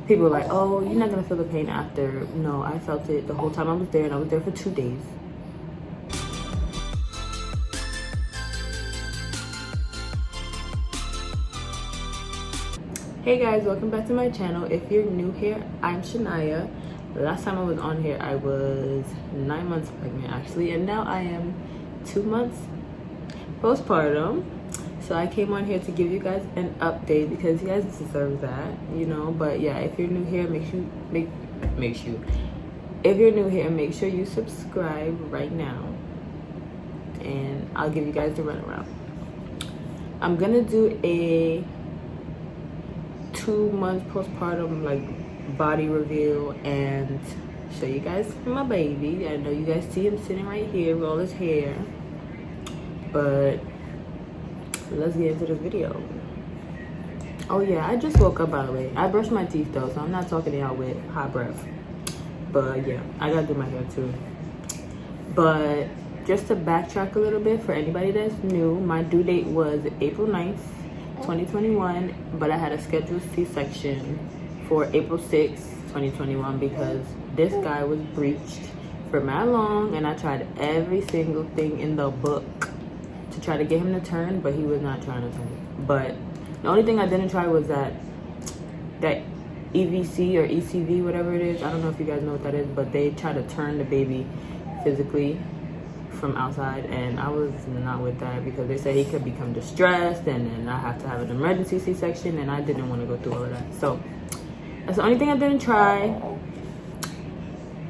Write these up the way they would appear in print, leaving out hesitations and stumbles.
People were like, oh, you're not gonna feel the pain after. No, I felt it the whole time I was there, and I was there for 2 days. Hey guys, welcome back to my channel. If you're new here, I'm Shania. Last time I was on here, I was 9 months pregnant actually, and now I am 2 months postpartum. So I came on here to give you guys an update because you guys deserve that, you know. But yeah, if you're new here, make sure you subscribe right now, and I'll give you guys the runaround. I'm gonna do a 2 month postpartum like body reveal and show you guys my baby. I know you guys see him sitting right here with all his hair, but let's get into this video. Oh yeah, I just woke up, by the way. I brushed my teeth though, so I'm not talking to y'all with hot breath, but yeah, I gotta do my hair too. But just to backtrack a little bit for anybody that's new, my due date was April 9th 2021, but I had a scheduled C-section for April 6th 2021 because this guy was breached for mad long, and I tried every single thing in the book to try to get him to turn, but he was not trying to turn. But the only thing I didn't try was that EVC or ECV, whatever it is. I don't know if you guys know what that is, but they try to turn the baby physically from outside, and I was not with that because they said he could become distressed and then I have to have an emergency C-section, and I didn't want to go through all of that. So that's the only thing I didn't try.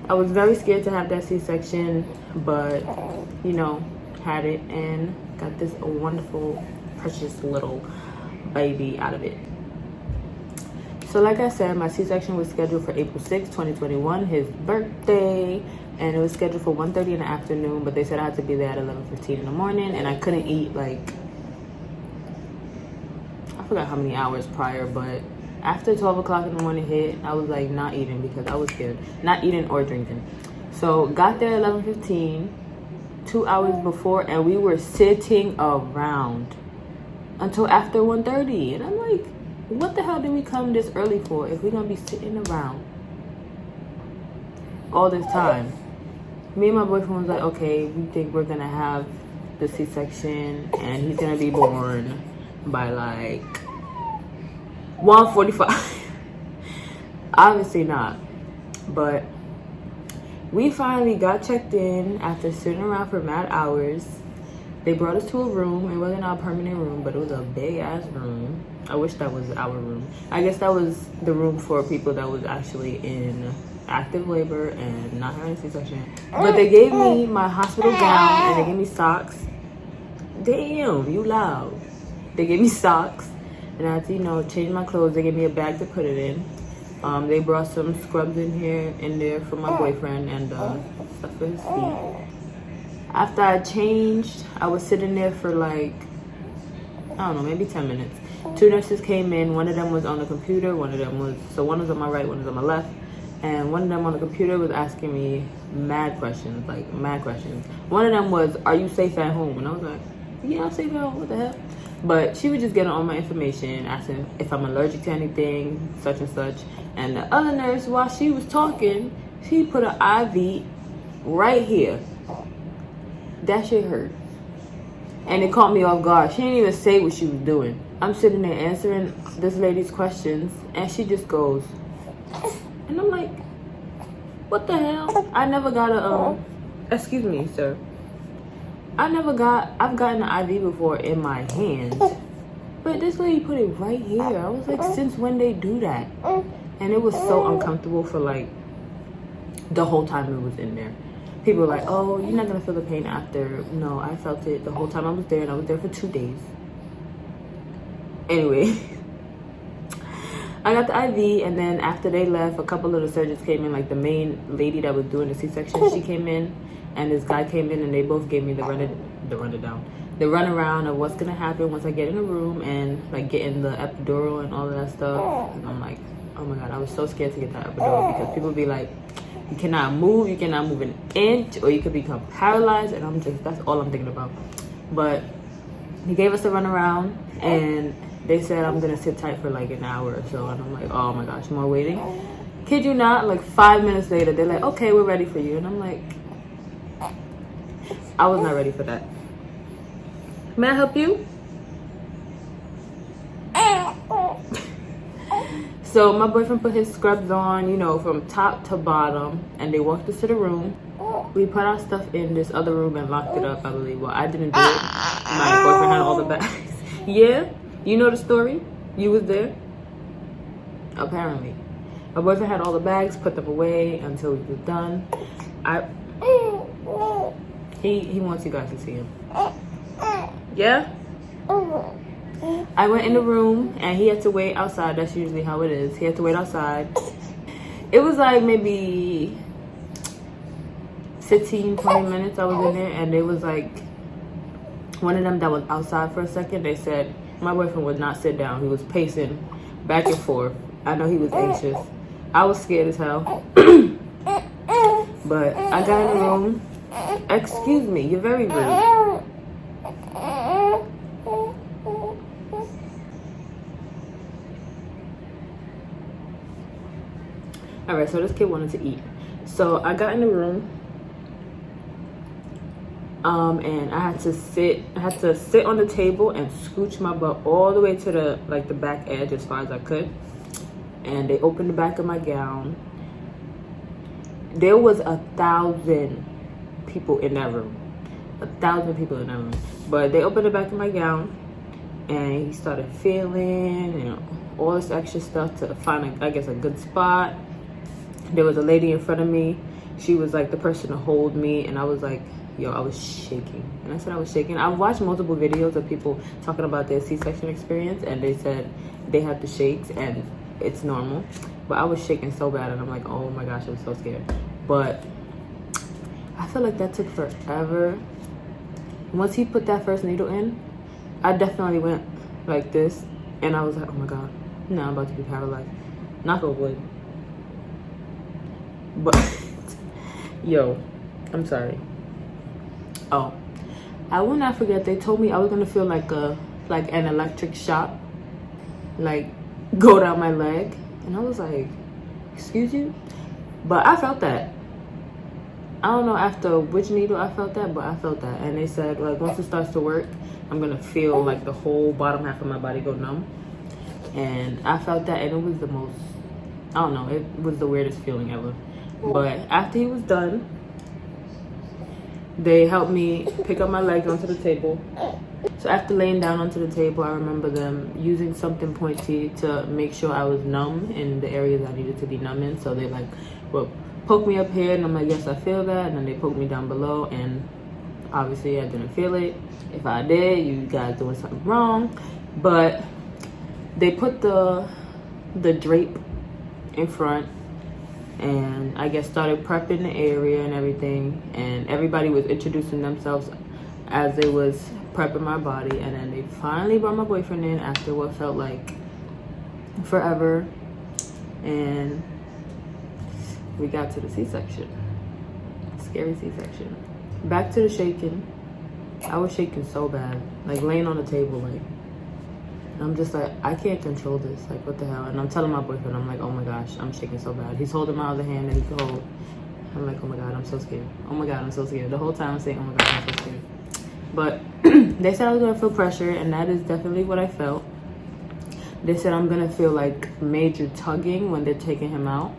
I was very scared to have that C-section, but you know, had it and got this wonderful, precious little baby out of it. So like I said, my C-section was scheduled for April 6th 2021, his birthday. And it was scheduled for 1:30 in the afternoon, but they said I had to be there at 11:15 in the morning, and I couldn't eat, like, I forgot how many hours prior, but after 12 o'clock in the morning hit, I was like not eating because I was scared, not eating or drinking. So got there at 11:15, 2 hours before, and we were sitting around until after 1:30, and I'm like, what the hell did we come this early for if we're gonna be sitting around all this time? Me and my boyfriend was like, okay, we think we're gonna have the C-section and he's gonna be born by like 1:45. Obviously not. But we finally got checked in after sitting around for mad hours. They brought us to a room. It wasn't our permanent room, but it was a big ass room. I wish that was our room. I guess that was the room for people that was actually in active labor and not having a C-section. But they gave me my hospital gown and they gave me socks. Damn, you loud. They gave me socks and I had to, you know, change my clothes. They gave me a bag to put it in. They brought some scrubs in there for my boyfriend and stuff for his feet. After I changed, I was sitting there for like, I don't know, maybe 10 minutes. 2 nurses came in. One of them was on the computer. One was on my right, one was on my left. And one of them on the computer was asking me mad questions. One of them was, are you safe at home? And I was like, yeah, I'm safe at home, what the hell? But she was just getting all my information, asking if I'm allergic to anything, such and such. And the other nurse, while she was talking, she put an IV right here. That shit hurt. And it caught me off guard. She didn't even say what she was doing. I'm sitting there answering this lady's questions, and she just goes, and I'm like, what the hell? I never got a, excuse me, sir. I've gotten an IV before in my hand. But this lady put it right here. I was like, since when they do that? And it was so uncomfortable for like the whole time it was in there. People were like, oh, you're not gonna feel the pain after. No, I felt it the whole time I was there, and I was there for 2 days. Anyway. I got the IV, and then after they left, a couple of the surgeons came in, like the main lady that was doing the C-section, she came in, and this guy came in, and they both gave me the runaround of what's gonna happen once I get in the room and like getting the epidural and all of that stuff. And I'm like, oh my god, I was so scared to get that epidural because people be like, you cannot move an inch, or you could become paralyzed, and that's all I'm thinking about. But he gave us a runaround, and They said I'm gonna sit tight for like an hour or so, and I'm like, oh my gosh, more waiting. Kid you not, like 5 minutes later, they're like, okay, we're ready for you. And I'm like, I was not ready for that. May I help you? So my boyfriend put his scrubs on, you know, from top to bottom, and they walked us to the room. We put our stuff in this other room and locked it up, I believe. Well, I didn't do it. My boyfriend had all the bags. Yeah? You know the story? You was there? Apparently. My boyfriend had all the bags, put them away until we were done. He wants you guys to see him. Yeah? I went in the room and he had to wait outside. That's usually how it is. He had to wait outside. It was like maybe 15, 20 minutes I was in there, and it was like one of them that was outside for a second. They said my boyfriend would not sit down. He was pacing back and forth. I know he was anxious. I was scared as hell. But I got in the room. Excuse me, you're very rude. Alright, so this kid wanted to eat. So I got in the room. And I had to sit on the table and scooch my butt all the way to the back edge as far as I could. And they opened the back of my gown. There was 1,000 people in that room. 1,000 people in that room. But they opened the back of my gown, and he started feeling, you know, all this extra stuff to find, I guess, a good spot. There was a lady in front of me. She was like the person to hold me, and I was like, yo, I was shaking. And I said I was shaking. I've watched multiple videos of people talking about their C-section experience, and they said they had the shakes and it's normal. But I was shaking so bad, and I'm like, oh my gosh, I'm so scared. But I feel like that took forever. Once he put that first needle in, I definitely went like this, and I was like, oh my god, no, I'm about to be paralyzed. Knock on wood. But yo, I'm sorry. Oh, I will not forget, they told me I was gonna feel like an electric shock, like go down my leg, and I was like, excuse you? But I felt that. I don't know after which needle I felt that, but I felt that. And they said, like, once it starts to work, I'm gonna feel like the whole bottom half of my body go numb. And I felt that, and it was the most, I don't know, it was the weirdest feeling ever. But after he was done, they helped me pick up my legs onto the table. So after laying down onto the table, I remember them using something pointy to make sure I was numb in the areas I needed to be numb in. So they like, well, poke me up here, and I'm like, yes, I feel that. And then they poke me down below, and obviously I didn't feel it. If I did, you guys doing something wrong. But they put the drape in front, and I guess started prepping the area and everything, and everybody was introducing themselves as they was prepping my body. And then they finally brought my boyfriend in after what felt like forever, and we got to the C-section. Scary C-section. Back to the shaking. I was shaking so bad, like laying on the table, like, I'm just like, I can't control this, like, what the hell? And I'm telling my boyfriend, I'm like, oh my gosh, I'm shaking so bad. He's holding my other hand that he could hold. I'm like, oh my god, I'm so scared. Oh my god, I'm so scared. The whole time I'm saying, oh my god, I'm so scared. But they said I was gonna feel pressure, and that is definitely what I felt. They said I'm gonna feel like major tugging when they're taking him out.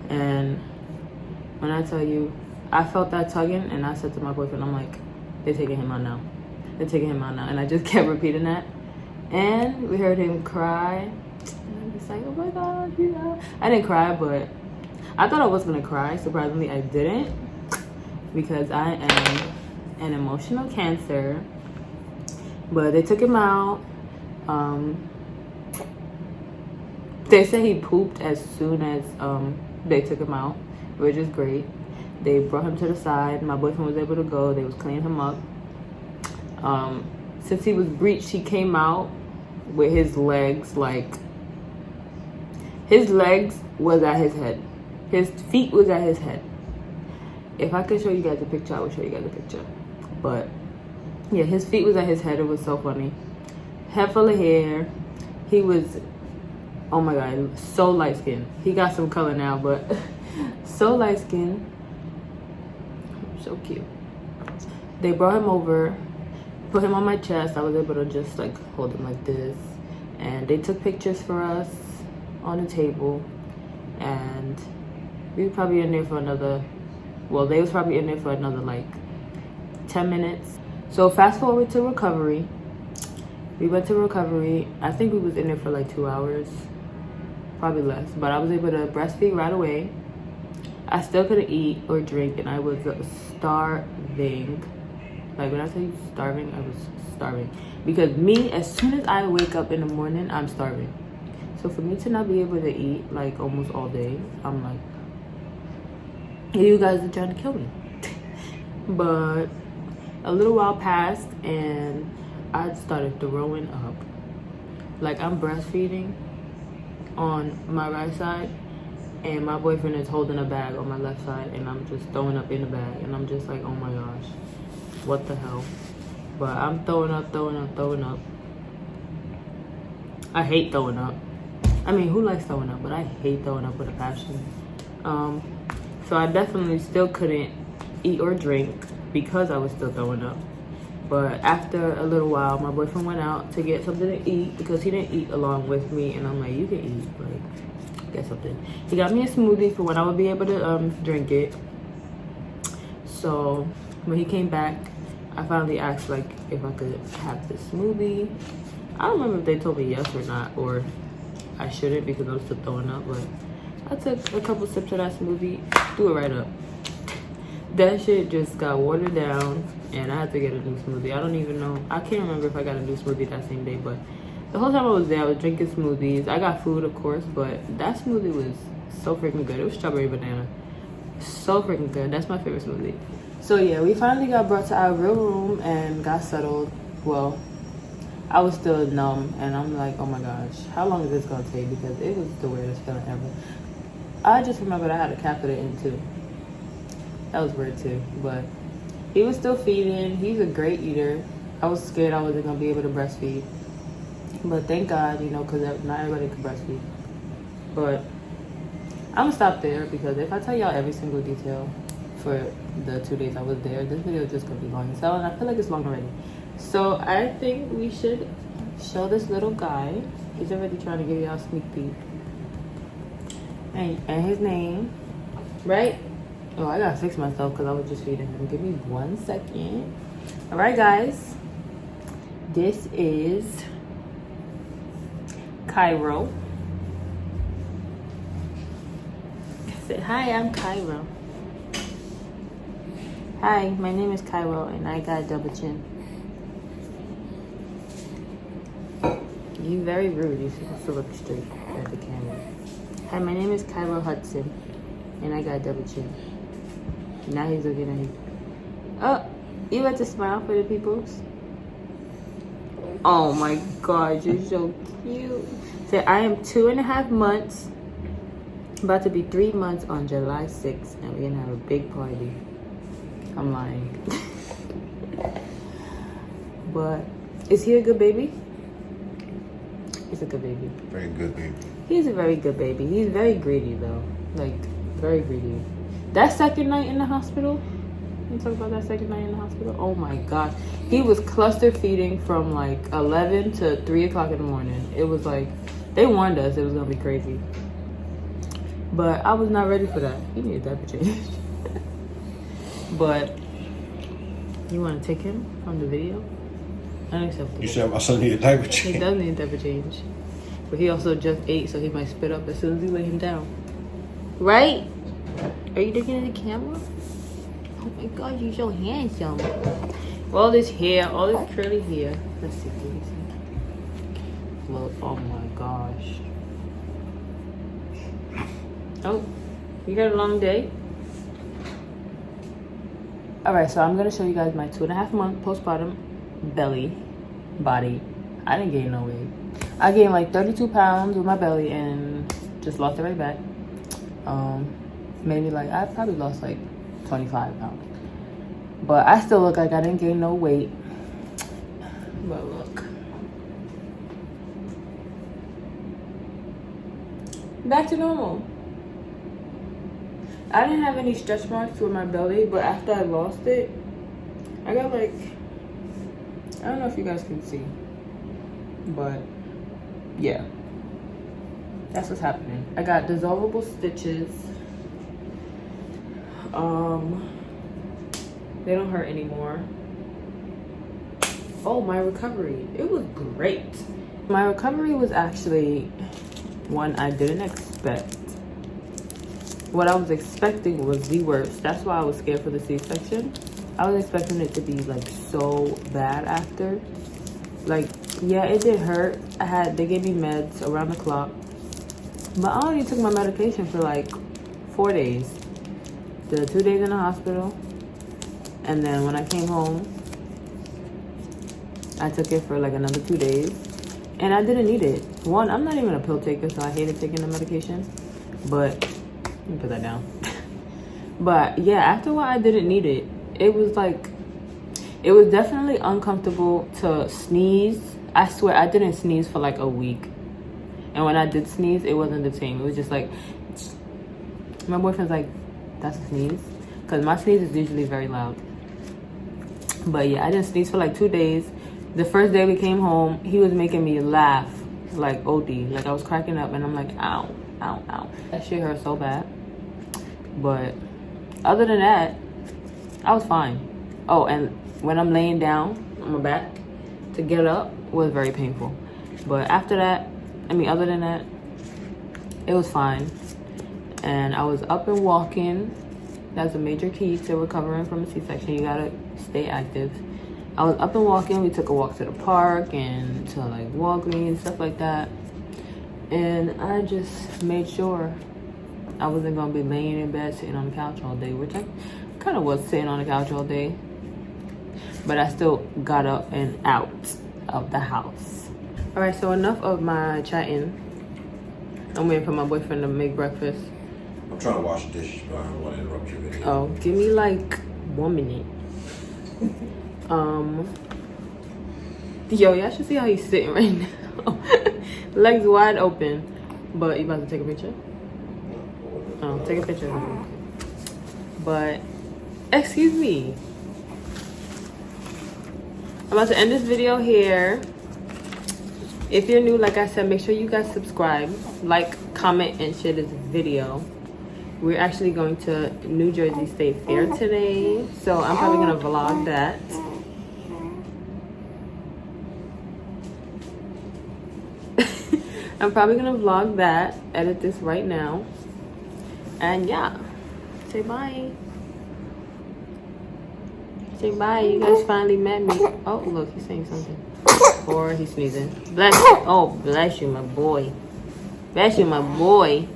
And when I tell you, I felt that tugging, and I said to my boyfriend, I'm like, they're taking him out now. They're taking him out now. And I just kept repeating that. And we heard him cry. And I'm just like, oh my god, yeah. I didn't cry, but I thought I was gonna cry. Surprisingly, I didn't, because I am an emotional Cancer. But they took him out. They said he pooped as soon as they took him out, which is great. They brought him to the side. My boyfriend was able to go. They was cleaning him up. Since he was breached, he came out with his legs, like, his legs was at his head. His feet was at his head. If I could show you guys a picture, I would show you guys a picture. But yeah, his feet was at his head. It was so funny. Head full of hair. He was, oh my God, so light skinned. He got some color now, but so light skinned. So cute. They brought him over, put him on my chest. I was able to just like hold him like this. And they took pictures for us on the table. And we were probably in there for another, well, they was probably in there for another like 10 minutes. So fast forward to recovery. We went to recovery. I think we was in there for like 2 hours, probably less. But I was able to breastfeed right away. I still couldn't eat or drink, and I was starving. Like when I tell you starving, I was starving. Because me, as soon as I wake up in the morning, I'm starving. So for me to not be able to eat like almost all day, I'm like, you guys are trying to kill me. But a little while passed and I started throwing up. Like I'm breastfeeding on my right side and my boyfriend is holding a bag on my left side and I'm just throwing up in the bag and I'm just like, oh my gosh, what the hell? But I'm throwing up. I hate throwing up. I mean, who likes throwing up? But I hate throwing up with a passion. So I definitely still couldn't eat or drink because I was still throwing up. But after a little while, my boyfriend went out to get something to eat because he didn't eat along with me. And I'm like, you can eat, like, get something. He got me a smoothie for when I would be able to drink it. So when he came back, I finally asked like if I could have the smoothie. I don't remember if they told me yes or not, or I shouldn't because I was still throwing up, but I took a couple sips of that smoothie, threw it right up. That shit just got watered down and I had to get a new smoothie. I don't even know. I can't remember if I got a new smoothie that same day, but the whole time I was there, I was drinking smoothies. I got food, of course, but that smoothie was so freaking good. It was strawberry banana. So freaking good. That's my favorite smoothie. So yeah, we finally got brought to our real room and got settled. Well, I was still numb and I'm like, oh my gosh, how long is this gonna take? Because it was the weirdest feeling ever. I just remembered I had a catheter in too. That was weird too, but he was still feeding. He's a great eater. I was scared I wasn't gonna be able to breastfeed, but thank God, you know, because not everybody can breastfeed. But I'm gonna stop there because if I tell y'all every single detail for the 2 days I was there, this video is just gonna be long as hell, and I feel like it's long already. So I think we should show this little guy. He's already trying to give y'all a sneak peek. And his name, right? Oh, I gotta fix myself because I was just feeding him. Give me 1 second. All right, guys. This is Cairo. Say hi, I'm Cairo. Hi, my name is Cairo and I got a double chin. You very rude. You're supposed to look straight at the camera. Hi, my name is Cairo Hudson and I got a double chin. Now he's looking at you. Oh, you about to smile for the peoples? Oh my God, you're so cute. So I am 2.5 months, about to be 3 months on July 6th, and we're gonna have a big party. I'm lying. But is he a good baby? He's a good baby. Very good baby. He's a very good baby. He's very greedy though, like very greedy. That second night in the hospital, you talk about that second night in the hospital? Oh my gosh. He was cluster feeding from like 11 to 3 o'clock in the morning. It was like, they warned us it was gonna be crazy. But I was not ready for that. He needed a diaper change. But, you wanna take him from the video? Unacceptable. You said my son needed a diaper change? He does need a diaper change. But he also just ate, so he might spit up as soon as we lay him down. Right? Are you looking at the camera? Oh my God, you're so handsome. All this hair, all this curly hair. Let's see, please. Look, oh my gosh. Oh, you got a long day? All right, so I'm gonna show you guys my 2.5 month postpartum belly, body. I didn't gain no weight. I gained like 32 pounds with my belly and just lost it right back. Maybe like, I probably lost like 25 pounds. But I still look like I didn't gain no weight. But look. back to normal. I didn't have any stretch marks with my belly, but after I lost it, I got like, I don't know if you guys can see, but yeah, that's what's happening. I got dissolvable stitches. They don't hurt anymore. Oh, my recovery, it was great. My recovery was actually one I didn't expect. What I was expecting was the worst. That's why I was scared for the C-section. I was expecting it to be like so bad after. Like, yeah, it did hurt. They gave me meds around the clock. But I only took my medication for like 4 days. The 2 days in the hospital. And then when I came home, I took it for like another 2 days. And I didn't need it. One, I'm not even a pill taker, so I hated taking the medication. But, let me put that down. But yeah, after a while, I didn't need it. It was like, it was definitely uncomfortable to sneeze. I swear, I didn't sneeze for like a week. And when I did sneeze, it wasn't the same. It was just like, my boyfriend's like, that's a sneeze? Because my sneeze is usually very loud. But yeah, I didn't sneeze for like 2 days. The first day we came home, he was making me laugh like OD. Like I was cracking up and I'm like, ow, ow, ow. That shit hurt so bad. But other than that, I was fine. Oh, and when I'm laying down on my back, to get up was very painful. But after that, other than that, it was fine. And I was up and walking. That's a major key to recovering from a C-section. You gotta stay active. I was up and walking. We took a walk to the park and to like Walgreens, stuff like that. And I just made sure I wasn't gonna be laying in bed sitting on the couch all day, which I kind of was sitting on the couch all day. But I still got up and out of the house. All right, so enough of my chatting. I'm waiting for my boyfriend to make breakfast. I'm trying to wash the dishes, but I don't want to interrupt your video. Oh, give me like 1 minute. Yo, y'all should see how he's sitting right now. Legs wide open. But you about to take a picture? Oh, take a picture. But, excuse me. I'm about to end this video here. If you're new, like I said, make sure you guys subscribe, like, comment, and share this video. We're actually going to New Jersey State Fair today, so I'm probably gonna vlog that. I'm probably gonna vlog that, edit this right now. And yeah, say bye. Say bye, you guys finally met me. Oh, look, he's saying something. Or he's sneezing. Bless you. Oh, bless you, my boy. Bless you, my boy.